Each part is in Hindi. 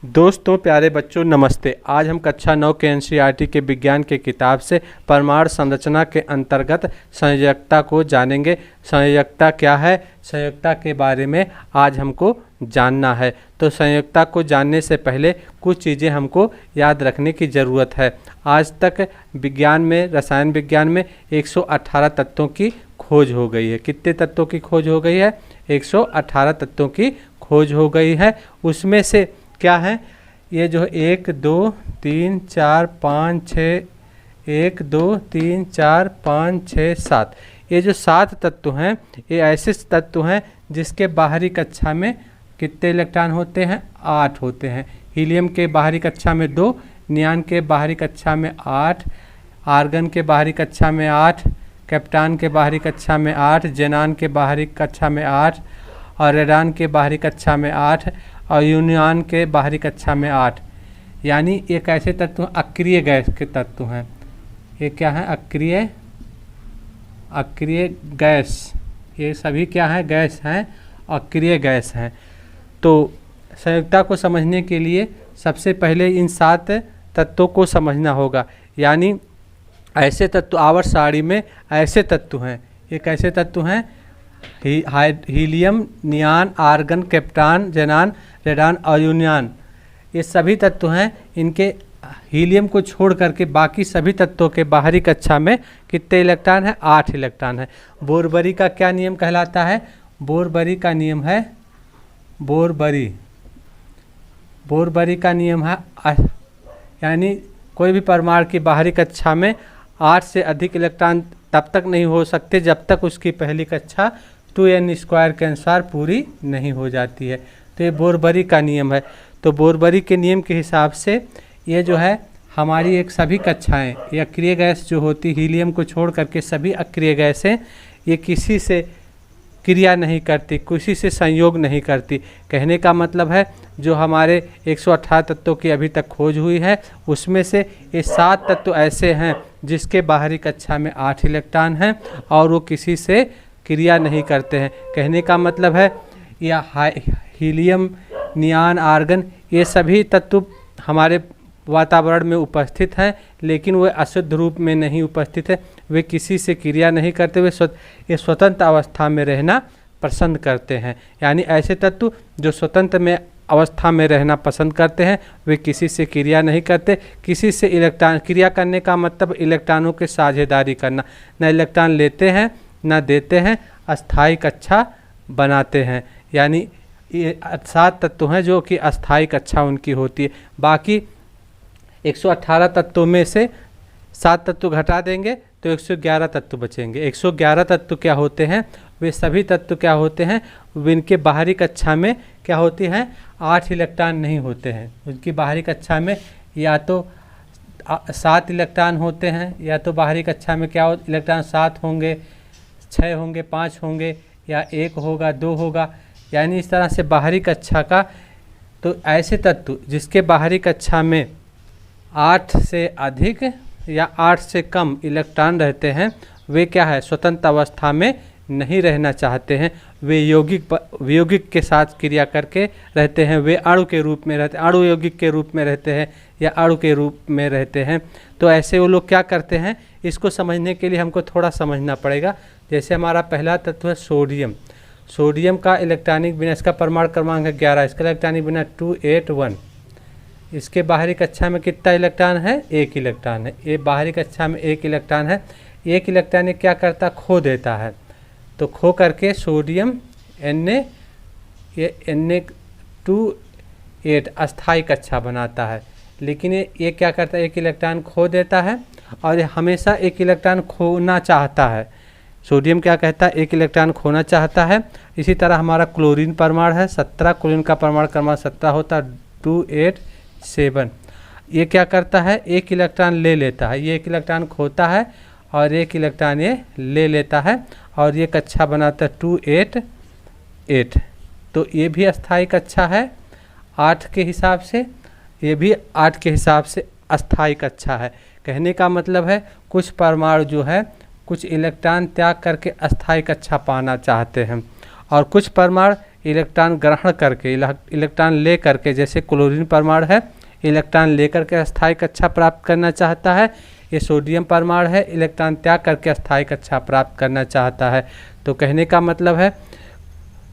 दोस्तों, प्यारे बच्चों, नमस्ते। आज हम कक्षा 9 के एनसीईआरटी के विज्ञान के किताब से परमाणु संरचना के अंतर्गत संयोजकता को जानेंगे। संयोजकता क्या है, संयोजकता के बारे में आज हमको जानना है। तो संयोजकता को जानने से पहले कुछ चीज़ें हमको याद रखने की ज़रूरत है। आज तक विज्ञान में, रसायन विज्ञान में 118 तत्वों की खोज हो गई है। कितने तत्वों की खोज हो गई है? 118 तत्वों की खोज हो गई है। उसमें से क्या है, ये जो 1 2 3 4 5 6 1 2 3 4 5 6 7, ये जो 7 तत्व हैं, ये ऐसे तत्व हैं जिसके बाहरी कक्षा में कितने इलेक्ट्रॉन होते हैं? 8 होते हैं। हीलियम के बाहरी कक्षा में 2, नियान के बाहरी कक्षा में 8, आर्गन के बाहरी कक्षा में 8, कैप्टान के बाहरी कक्षा में 8, जेनान के बाहरी कक्षा में 8 और रेडान के बाहरी कक्षा में 8 और यूनियन के बाहरी कक्षा में 8। यानी एक ऐसे तत्व अक्रिय गैस के तत्व हैं। ये क्या है? अक्रिय गैस। ये सभी क्या है? गैस हैं, अक्रिय गैस हैं। तो संयोजकता को समझने के लिए सबसे पहले इन 7 तत्वों को समझना होगा। यानी ऐसे तत्व आवर्त सारणी में ऐसे तत्व हैं। ये कैसे तत्व हैं? हीलियम, नियान, आर्गन, कैप्टान, जेनान, रेडान और यूनियन, ये सभी तत्व हैं। इनके हीलियम को छोड़ करके बाकी सभी तत्वों के बाहरी कक्षा में कितने इलेक्ट्रॉन हैं? 8 इलेक्ट्रॉन है। बोरबरी का क्या नियम कहलाता है? बोरबरी का नियम है, बोरबरी का नियम है, यानी कोई भी परमाणु की बाहरी कक्षा में 8 से अधिक इलेक्ट्रॉन तब तक नहीं हो सकते जब तक उसकी पहली कक्षा 2n² के अनुसार पूरी नहीं हो जाती है। तो ये बोरबरी का नियम है। तो बोरबरी के नियम के हिसाब से ये जो है हमारी एक सभी कक्षाएं, ये अक्रिय गैस जो होती, हीलियम को छोड़ करके सभी अक्रिय गैसें, ये किसी से क्रिया नहीं करती, किसी से संयोग नहीं करती। कहने का मतलब है जो हमारे 118 तत्वों की अभी तक खोज हुई है, उसमें से ये 7 तत्व ऐसे हैं जिसके बाहरी कक्षा में 8 इलेक्ट्रॉन हैं और वो किसी से क्रिया नहीं करते हैं। कहने का मतलब है या हीलियम, नियान, आर्गन, ये सभी तत्व हमारे वातावरण में उपस्थित हैं, लेकिन वे अशुद्ध रूप में नहीं उपस्थित है। वे किसी से क्रिया नहीं करते हुए ये स्वतंत्र अवस्था में रहना पसंद करते हैं। यानी ऐसे तत्व जो स्वतंत्र में अवस्था में रहना पसंद करते हैं, वे किसी से क्रिया नहीं करते। किसी से इलेक्ट्रॉन क्रिया करने का मतलब इलेक्ट्रॉनों के साझेदारी करना, न इलेक्ट्रॉन लेते हैं न देते हैं, अस्थायी कक्षा बनाते हैं। यानी ये 7 तत्व हैं जो कि अस्थायी कक्षा उनकी होती है। बाकी 118 तत्वों में से 7 तत्व घटा देंगे तो 111 तत्व बचेंगे। 111 तत्व क्या होते हैं? वे सभी तत्व क्या होते हैं? इनके बाहरी कक्षा में क्या होती हैं? 8 इलेक्ट्रॉन नहीं होते हैं। उनकी बाहरी कक्षा में या तो 7 इलेक्ट्रॉन होते हैं, या तो बाहरी कक्षा में क्या इलेक्ट्रॉन 7 होंगे, 6 होंगे, 5 होंगे, या 1 होगा, 2 होगा। यानी इस तरह से बाहरी कक्षा का, तो ऐसे तत्व जिसके बाहरी कक्षा में 8 से अधिक या 8 से कम इलेक्ट्रॉन रहते हैं, वे क्या है? स्वतंत्र अवस्था में नहीं रहना चाहते हैं। वे वियोगिक के साथ क्रिया करके रहते हैं। वे अणु के रूप में रहते हैं, अणु यौगिक के रूप में रहते हैं या अणु के रूप में रहते हैं। तो ऐसे वो लोग क्या करते हैं, इसको समझने के लिए हमको थोड़ा समझना पड़ेगा। जैसे हमारा पहला तत्व है सोडियम। सोडियम का इलेक्ट्रॉनिक विन्यास, इसका परमाणु क्रमांक है 11, इसका इलेक्ट्रॉनिक विन्यास 281। इसके बाहरी कक्षा में कितना इलेक्ट्रॉन है? 1 इलेक्ट्रॉन है। ये बाहरी कक्षा में 1 इलेक्ट्रॉन है। 1 इलेक्ट्रॉन ये क्या करता? खो देता है। तो खो करके सोडियम Na2 अस्थायी कक्षा बनाता है। लेकिन ये क्या करता है? 1 इलेक्ट्रॉन खो देता है और ये हमेशा 1 इलेक्ट्रॉन खोना चाहता है। सोडियम क्या कहता है? 1 इलेक्ट्रॉन खोना चाहता है। इसी तरह हमारा क्लोरीन परमाणु है 17, क्लोरीन का परमाणु क्रमांक 17 होता है 287। ये क्या करता है? 1 इलेक्ट्रॉन ले लेता है। ये 1 इलेक्ट्रॉन खोता है और 1 इलेक्ट्रॉन ये ले लेता है और ये कक्षा बनाता है 288। तो ये भी अस्थायी कक्षा है 8 के हिसाब से, ये भी 8 के हिसाब से अस्थायी कक्षा है। कहने का मतलब है कुछ परमाणु जो है कुछ इलेक्ट्रॉन त्याग करके अस्थायी कक्षा पाना चाहते हैं और कुछ परमाणु इलेक्ट्रॉन ग्रहण करके, इलेक्ट्रॉन ले करके, जैसे क्लोरीन परमाणु है इलेक्ट्रॉन लेकर के अस्थायी कक्षा प्राप्त करना चाहता है, ये सोडियम परमाणु है इलेक्ट्रॉन त्याग करके अस्थायी कक्षा प्राप्त करना चाहता है। तो कहने का मतलब है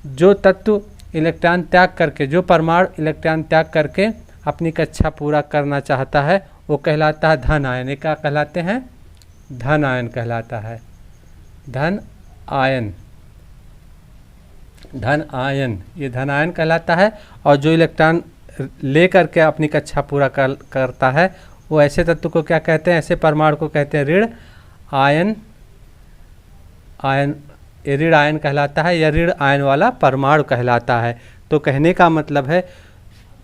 जो तत्व इलेक्ट्रॉन त्याग करके, जो परमाणु इलेक्ट्रॉन त्याग करके अपनी कक्षा पूरा करना चाहता है वो कहलाता है धन आयन। ये क्या कहलाते हैं? धन आयन कहलाता है। धन आयन, धन आयन, ये धन आयन कहलाता है। और जो इलेक्ट्रॉन ले करके अपनी कक्षा पूरा करता है वो ऐसे तत्व को क्या कहते हैं? ऐसे परमाणु को कहते हैं ऋण आयन। ये ऋण आयन कहलाता है या ऋण आयन वाला परमाणु कहलाता है। तो कहने का मतलब है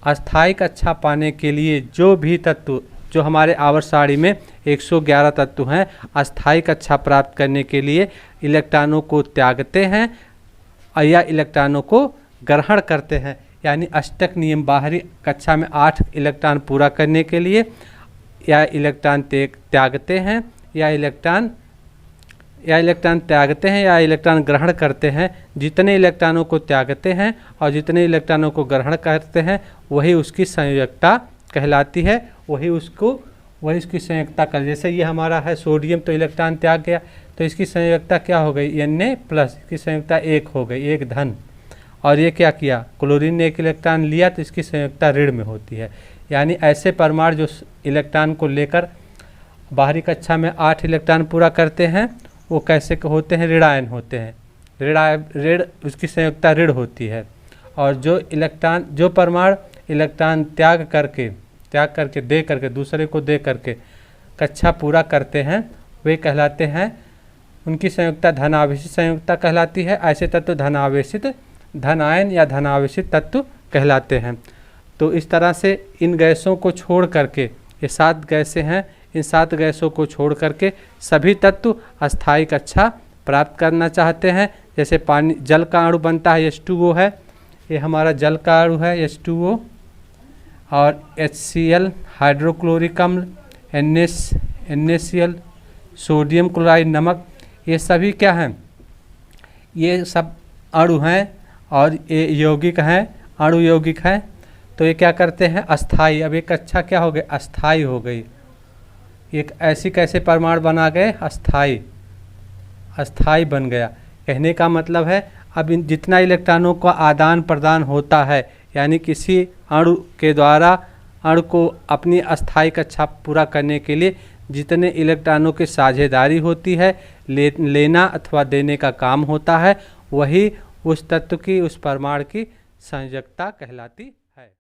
अस्थायी कक्षा पाने के लिए जो भी तत्व, जो हमारे आवर्त सारणी में 111 तत्व हैं, अस्थायी कक्षा प्राप्त करने के लिए इलेक्ट्रॉनों को त्यागते हैं या इलेक्ट्रॉनों को ग्रहण करते हैं। यानी अष्टक नियम, बाहरी कक्षा में 8 इलेक्ट्रॉन पूरा करने के लिए या इलेक्ट्रॉन त्यागते हैं या इलेक्ट्रॉन त्यागते हैं या इलेक्ट्रॉन ग्रहण करते हैं। जितने इलेक्ट्रॉनों को त्यागते हैं और जितने इलेक्ट्रॉनों को ग्रहण करते हैं वही उसकी संयोजकता कहलाती है। वही उसकी संयोजकता कर, जैसे ये हमारा है सोडियम, तो इलेक्ट्रॉन त्याग गया तो इसकी संयोजकता क्या हो गई? Na प्लस, इसकी संयोजकता 1 हो गई, 1 धन। और ये क्या किया? क्लोरीन ने 1 इलेक्ट्रॉन लिया तो इसकी संयोजकता ऋण में होती है। यानी ऐसे परमाणु जो इलेक्ट्रॉन को लेकर बाहरी कक्षा में 8 इलेक्ट्रॉन पूरा करते हैं वो कैसे होते हैं? ऋणायन होते हैं। ऋण उसकी संयोजकता ऋण होती है। और जो परमाणु इलेक्ट्रॉन त्याग करके दे करके, दूसरे को दे करके कक्षा पूरा करते हैं वे कहलाते हैं, उनकी संयोजकता धनावेशित संयोजकता कहलाती है। ऐसे तत्व धनावेशित, धन आयन या धनावेशित तत्व कहलाते हैं। तो इस तरह से इन गैसों को छोड़ करके, ये 7 गैसें हैं, इन 7 गैसों को छोड़ करके सभी तत्व अस्थायी कक्षा प्राप्त करना चाहते हैं। जैसे पानी, जल का अणु बनता है H2O है, ये हमारा जल का अणु है H2O, और HCl हाइड्रोक्लोरिक अम्ल, NaCl सोडियम क्लोराइड नमक, ये सभी क्या हैं? ये सब अणु हैं और ये यौगिक हैं, अणु यौगिक हैं। तो ये क्या करते हैं? अस्थाई। अब एक कक्षा क्या हो गई? अस्थाई हो गई। एक ऐसी कैसे परमाणु बना गए? अस्थाई बन गया। कहने का मतलब है अब जितना इलेक्ट्रॉनों का आदान प्रदान होता है, यानी किसी अणु के द्वारा अणु को अपनी अस्थायी कक्षा पूरा करने के लिए जितने इलेक्ट्रॉनों की साझेदारी होती है, लेना अथवा देने का काम होता है, वही उस तत्व की, उस परमाणु की संयोजकता कहलाती है।